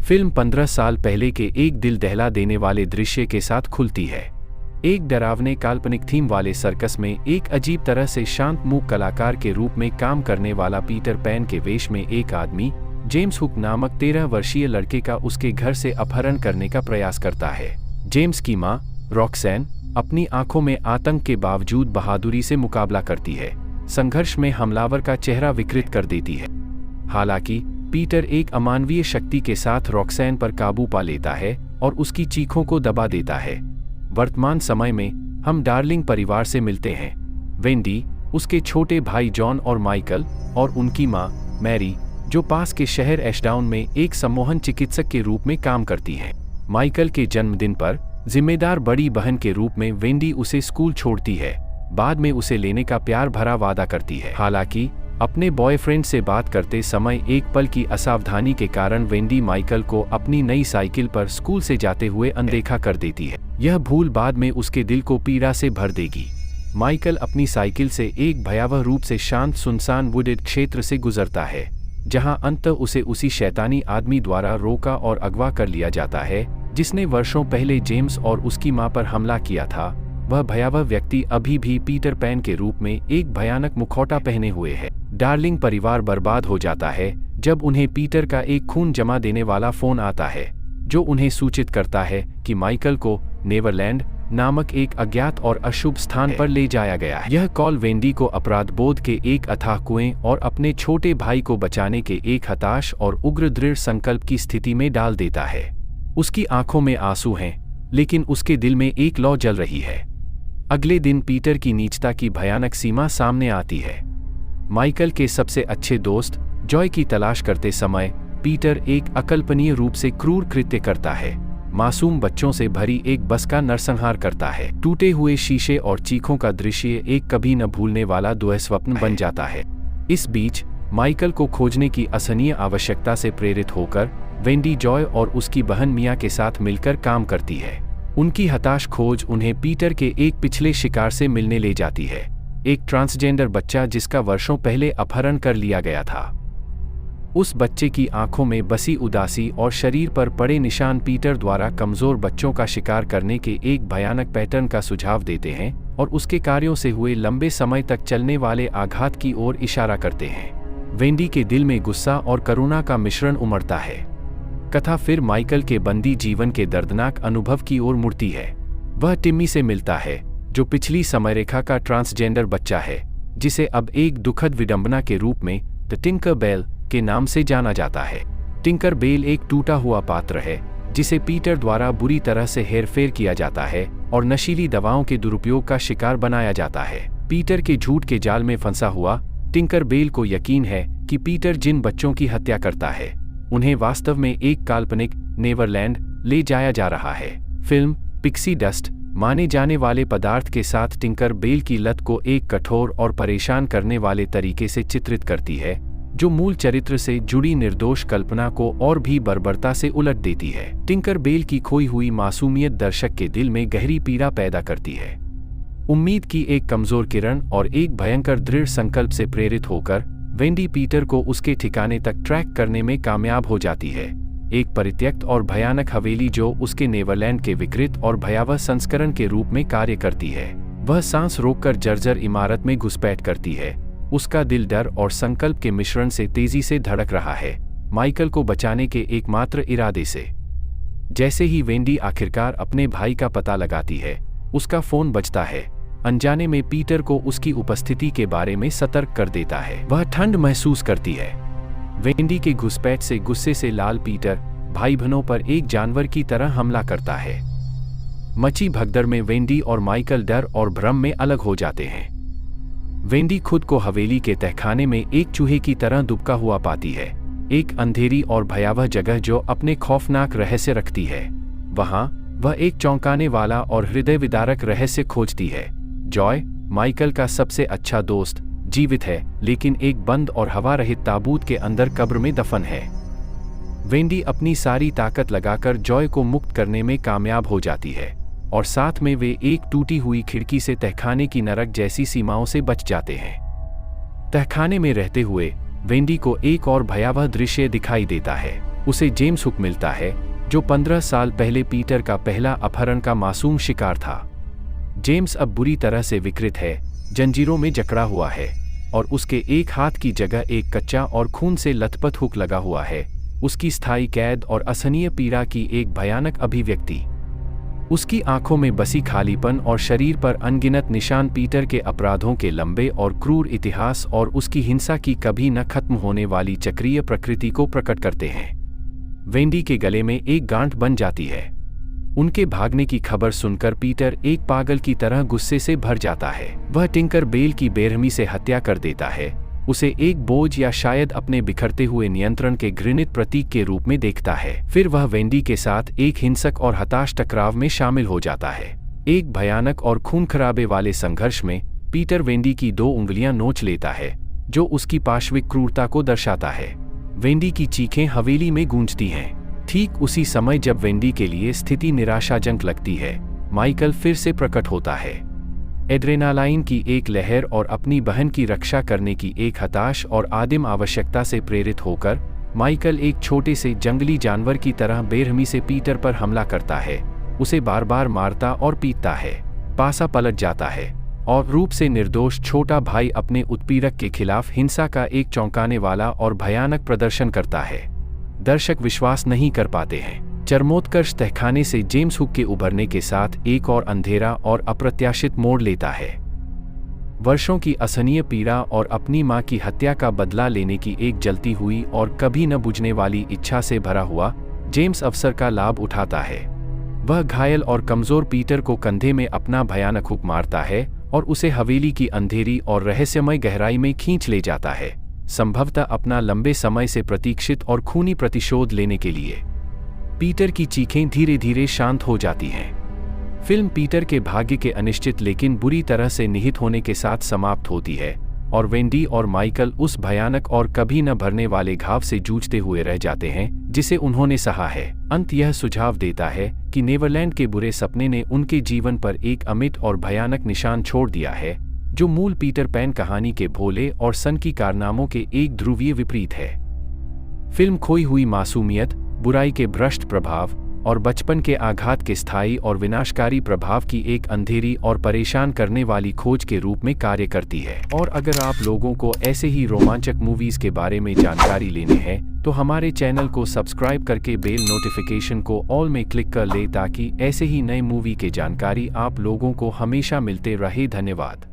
Film 15 साल पहले के एक दिल दहला देने वाले दृश्य के साथ खुलती है। एक डरावने काल्पनिक थीम वाले सर्कस में एक अजीब तरह से शांत मूक कलाकार के रूप में काम करने वाला पीटर पैन के वेश में एक आदमी जेम्स हुक नामक 13 वर्षीय लड़के का उसके घर से अपहरण करने का प्रयास करता है। जेम्स की मां रॉक्सैन अपनी आंखों में आतंक के बावजूद बहादुरी से मुकाबला करती है। संघर्ष में हमलावर का चेहरा विकृत कर देती है। हालांकि पीटर एक अमानवीय शक्ति के साथ रॉक्सैन पर काबू पा लेता है और उसकी चीखों को दबा देता है। वर्तमान समय में हम डार्लिंग परिवार से मिलते हैं। वेंडी, उसके छोटे भाई जॉन और माइकल और उनकी मां मैरी, जो पास के शहर एशडाउन में एक सम्मोहन चिकित्सक के रूप में काम करती हैं। माइकल के जन्मदिन पर जिम्मेदार बड़ी बहन के रूप में वेंडी उसे स्कूल छोड़ती है। बाद में उसे लेने का प्यार भरा वादा करती है। हालांकि अपने बॉयफ्रेंड से बात करते समय एक पल की असावधानी के कारण वेंडी माइकल को अपनी नई साइकिल पर स्कूल से जाते हुए अनदेखा कर देती है। यह भूल बाद में उसके दिल को पीड़ा से भर देगी। माइकल अपनी साइकिल से एक भयावह रूप से शांत सुनसान वुडेड क्षेत्र से गुजरता है, जहां अंततः उसे उसी शैतानी आदमी द्वारा रोका और अगवा कर लिया जाता है जिसने वर्षों पहले जेम्स और उसकी मां पर हमला किया था। वह भयावह व्यक्ति अभी भी पीटर पैन के रूप में एक भयानक मुखौटा पहने हुए है। डार्लिंग परिवार बर्बाद हो जाता है जब उन्हें पीटर का एक खून जमा देने वाला फोन आता है, जो उन्हें सूचित करता है कि माइकल को नेवरलैंड नामक एक अज्ञात और अशुभ स्थान पर ले जाया गया है। यह कॉल वेंडी को अपराध बोध के एक अथाह कुएं और अपने छोटे भाई को बचाने के एक हताश और उग्र दृढ़ संकल्प की स्थिति में डाल देता है। उसकी आंखों में आंसू हैं, लेकिन उसके दिल में एक लौ जल रही है। अगले दिन पीटर की नीचता की भयानक सीमा सामने आती है। माइकल के सबसे अच्छे दोस्त जॉय की तलाश करते समय पीटर एक अकल्पनीय रूप से क्रूर कृत्य करता है। मासूम बच्चों से भरी एक बस का नरसंहार करता है। टूटे हुए शीशे और चीखों का दृश्य एक कभी न भूलने वाला दुःस्वप्न बन जाता है। इस बीच माइकल को खोजने की असहनीय आवश्यकता से प्रेरित होकर वेंडी जॉय और उसकी बहन मिया के साथ मिलकर काम करती है। उनकी हताश खोज उन्हें पीटर के एक पिछले शिकार से मिलने ले जाती है, एक ट्रांसजेंडर बच्चा जिसका वर्षों पहले अपहरण कर लिया गया था। उस बच्चे की आंखों में बसी उदासी और शरीर पर पड़े निशान पीटर द्वारा कमजोर बच्चों का शिकार करने के एक भयानक पैटर्न का सुझाव देते हैं और उसके कार्यों से हुए लंबे समय तक चलने वाले आघात की ओर इशारा करते हैं। वेंडी के दिल में गुस्सा और करुणा का मिश्रण उमड़ता है। कथा फिर माइकल के बंदी जीवन के दर्दनाक अनुभव की ओर मुड़ती है। वह टिम्मी से मिलता है, जो पिछली समयरेखा का ट्रांसजेंडर बच्चा है, जिसे अब एक दुखद विडंबना के रूप में द टिंकर बेल के नाम से जाना जाता है। टिंकर बेल एक टूटा हुआ पात्र है जिसे पीटर द्वारा बुरी तरह से हेरफेर किया जाता है और नशीली दवाओं के दुरुपयोग का शिकार बनाया जाता है। पीटर के झूठ के जाल में फंसा हुआ टिंकर बेल को यकीन है कि पीटर जिन बच्चों की हत्या करता है उन्हें वास्तव में एक काल्पनिक नेवरलैंड ले जाया जा रहा है। फिल्म पिक्सी डस्ट माने जाने वाले पदार्थ के साथ टिंकर बेल की लत को एक कठोर और परेशान करने वाले तरीके से चित्रित करती है, जो मूल चरित्र से जुड़ी निर्दोष कल्पना को और भी बर्बरता से उलट देती है। टिंकर बेल की खोई हुई मासूमियत दर्शक के दिल में गहरी पीड़ा पैदा करती है। उम्मीद की एक कमजोर किरण और एक भयंकर दृढ़ संकल्प से प्रेरित होकर वेंडी पीटर को उसके ठिकाने तक ट्रैक करने में कामयाब हो जाती है। एक परित्यक्त और भयानक हवेली जो उसके नेवरलैंड के विकृत और भयावह संस्करण के रूप में कार्य करती है। वह सांस रोककर जर्जर इमारत में घुसपैठ करती है। उसका दिल डर और संकल्प के मिश्रण से तेजी से धड़क रहा है, माइकल को बचाने के एकमात्र इरादे से। जैसे ही वेंडी आखिरकार अपने भाई का पता लगाती है, उसका फोन बजता है। अनजाने में पीटर को उसकी उपस्थिति के बारे में सतर्क कर देता है। वह ठंड महसूस करती है। वेंडी के घुसपैठ से गुस्से से लाल पीटर भाई बहनों पर एक जानवर की तरह हमला करता है। मची भगदड़ में वेंडी और माइकल डर और भ्रम में अलग हो जाते हैं। वेंडी खुद को हवेली के तहखाने में एक चूहे की तरह दुबका हुआ पाती है, एक अंधेरी और भयावह जगह जो अपने खौफनाक रहस्य रखती है। वहां वह एक चौंकाने वाला और हृदय विदारक रहस्य खोजती है। जॉय, माइकल का सबसे अच्छा दोस्त, जीवित है, लेकिन एक बंद और हवा रहित ताबूत के अंदर कब्र में दफन है। वेंडी अपनी सारी ताकत लगाकर जॉय को मुक्त करने में कामयाब हो जाती है और साथ में वे एक टूटी हुई खिड़की से तहखाने की नरक जैसी सीमाओं से बच जाते हैं। तहखाने में रहते हुए वेंडी को एक और भयावह दृश्य दिखाई देता है। उसे जेम्स हुक मिलता है, जो 15 साल पहले पीटर का पहला अपहरण का मासूम शिकार था। जेम्स अब बुरी तरह से विकृत है, जंजीरों में जकड़ा हुआ है और उसके एक हाथ की जगह एक कच्चा और खून से लथपथ हुक लगा हुआ है, उसकी स्थायी कैद और असहनीय पीड़ा की एक भयानक अभिव्यक्ति। उसकी आंखों में बसी खालीपन और शरीर पर अनगिनत निशान पीटर के अपराधों के लंबे और क्रूर इतिहास और उसकी हिंसा की कभी न खत्म होने वाली चक्रीय प्रकृति को प्रकट करते हैं। वेंडी के गले में एक गांठ बन जाती है। उनके भागने की खबर सुनकर पीटर एक पागल की तरह गुस्से से भर जाता है। वह टिंकर बेल की बेरहमी से हत्या कर देता है, उसे एक बोझ या शायद अपने बिखरते हुए नियंत्रण के घृणित प्रतीक के रूप में देखता है। फिर वह वेंडी के साथ एक हिंसक और हताश टकराव में शामिल हो जाता है। एक भयानक और खून खराबे वाले संघर्ष में पीटर वेंडी की 2 उंगलियां नोच लेता है, जो उसकी पाशविक क्रूरता को दर्शाता है। वेंडी की चीखें हवेली में गूंजती हैं। ठीक उसी समय जब वेंडी के लिए स्थिति निराशाजनक लगती है, माइकल फिर से प्रकट होता है। एड्रेनालाइन की एक लहर और अपनी बहन की रक्षा करने की एक हताश और आदिम आवश्यकता से प्रेरित होकर माइकल एक छोटे से जंगली जानवर की तरह बेरहमी से पीटर पर हमला करता है, उसे बार बार मारता और पीटता है। पासा पलट जाता है और रूप से निर्दोष छोटा भाई अपने उत्पीड़क के खिलाफ हिंसा का एक चौंकाने वाला और भयानक प्रदर्शन करता है। दर्शक विश्वास नहीं कर पाते हैं। चरमोत्कर्ष तहखाने से जेम्स हुक के उभरने के साथ एक और अंधेरा और अप्रत्याशित मोड़ लेता है। वर्षों की असहनीय पीड़ा और अपनी मां की हत्या का बदला लेने की एक जलती हुई और कभी न बुझने वाली इच्छा से भरा हुआ जेम्स अवसर का लाभ उठाता है। वह घायल और कमजोर पीटर को कंधे में अपना भयानक हुक मारता है और उसे हवेली की अंधेरी और रहस्यमय गहराई में खींच ले जाता है, संभवतः अपना लंबे समय से प्रतीक्षित और खूनी प्रतिशोध लेने के लिए। पीटर की चीखें धीरे धीरे शांत हो जाती हैं। फिल्म पीटर के भाग्य के अनिश्चित लेकिन बुरी तरह से निहित होने के साथ समाप्त होती है और वेंडी और माइकल उस भयानक और कभी न भरने वाले घाव से जूझते हुए रह जाते हैं जिसे उन्होंने सहा है। अंत यह सुझाव देता है कि नेवरलैंड के बुरे सपने ने उनके जीवन पर एक अमिट और भयानक निशान छोड़ दिया है, जो मूल पीटर पैन कहानी के भोले और सनकी कारनामों के एक ध्रुवीय विपरीत है। फिल्म खोई हुई मासूमियत, बुराई के भ्रष्ट प्रभाव और बचपन के आघात के स्थायी और विनाशकारी प्रभाव की एक अंधेरी और परेशान करने वाली खोज के रूप में कार्य करती है। और अगर आप लोगों को ऐसे ही रोमांचक मूवीज के बारे में जानकारी लेने हैं तो हमारे चैनल को सब्सक्राइब करके बेल नोटिफिकेशन को ऑल में क्लिक कर ले ताकि ऐसे ही नए मूवी के जानकारी आप लोगों को हमेशा मिलते रहे। धन्यवाद।